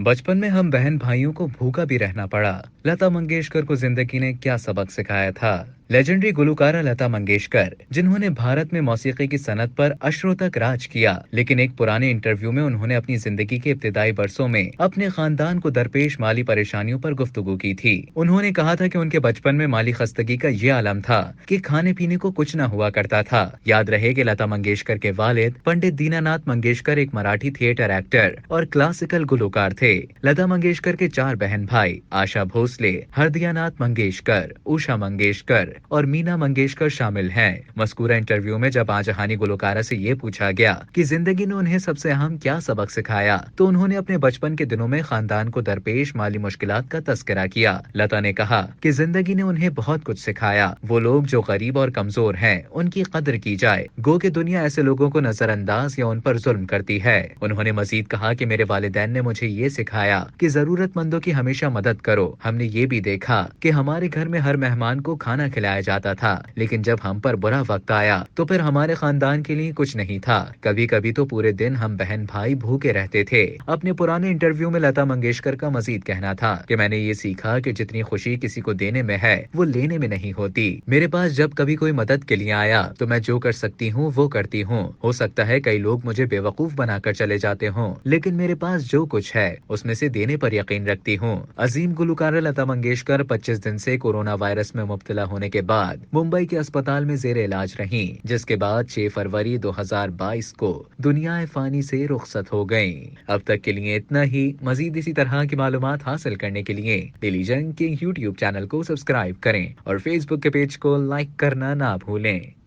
बचपन में हम बहन भाइयों को भूखा भी रहना पड़ा। लता मंगेशकर को जिंदगी ने क्या सबक सिखाया था। लेजेंडरी गुलकारा लता मंगेशकर, जिन्होंने भारत में मौसीकी की सनत पर अशरों तक राज किया, लेकिन एक पुराने इंटरव्यू में उन्होंने अपनी जिंदगी के इब्तिदाई वर्षों में अपने खानदान को दरपेश माली परेशानियों पर गुफ्तगू की थी। उन्होंने कहा था कि उनके बचपन में माली खस्तगी का ये आलम था कि खाने पीने को कुछ न हुआ करता था। याद रहे कि लता मंगेशकर के वालिद पंडित दीनानाथ मंगेशकर एक मराठी थिएटर एक्टर और क्लासिकल गुलकार थे। लता मंगेशकर के 4 बहन भाई आशा भोसले, हरदियानाथ मंगेशकर, उषा मंगेशकर और मीना मंगेशकर शामिल हैं। मज़कूरा इंटरव्यू में जब आजहानी गुलकारा से ये पूछा गया कि जिंदगी ने उन्हें सबसे अहम क्या सबक सिखाया, तो उन्होंने अपने बचपन के दिनों में खानदान को दरपेश माली मुश्किलात का तस्करा किया। लता ने कहा कि जिंदगी ने उन्हें बहुत कुछ सिखाया। वो लोग जो गरीब और कमजोर हैं, उनकी कदर की जाए। गो कि दुनिया ऐसे लोगों को नजरअंदाज या उन पर जुल्म करती है। उन्होंने मजीद कहा कि मेरे वालिदैन ने मुझे ये सिखाया कि जरूरतमंदों की हमेशा मदद करो। हमने ये भी देखा कि हमारे घर में हर मेहमान को खाना खिलाया जाता था, लेकिन जब हम पर बुरा वक्त आया तो फिर हमारे खानदान के लिए कुछ नहीं था। कभी कभी तो पूरे दिन हम बहन भाई भूखे रहते थे। अपने पुराने इंटरव्यू में लता मंगेशकर का मजीद कहना था कि मैंने ये सीखा कि जितनी खुशी किसी को देने में है, वो लेने में नहीं होती। मेरे पास जब कभी कोई मदद के लिए आया तो मैं जो कर सकती हूँ वो करती हूँ। हो सकता है कई लोग मुझे बेवकूफ बनाकर चले जाते हों, लेकिन मेरे पास जो कुछ है उसमें से देने पर यकीन रखती हूँ। अजीम गुलकारा लता मंगेशकर 25 दिन से कोरोना वायरस में मुब्तला होने के बाद मुंबई के अस्पताल में जेर इलाज रहीं, जिसके बाद 6 फरवरी 2022 को दुनिया फानी से रुखसत हो गयी। अब तक के लिए इतना ही। मजीद इसी तरह की मालूमात हासिल करने के लिए डेली जंग के YouTube चैनल को सब्सक्राइब करें और Facebook के पेज को लाइक करना ना भूलें।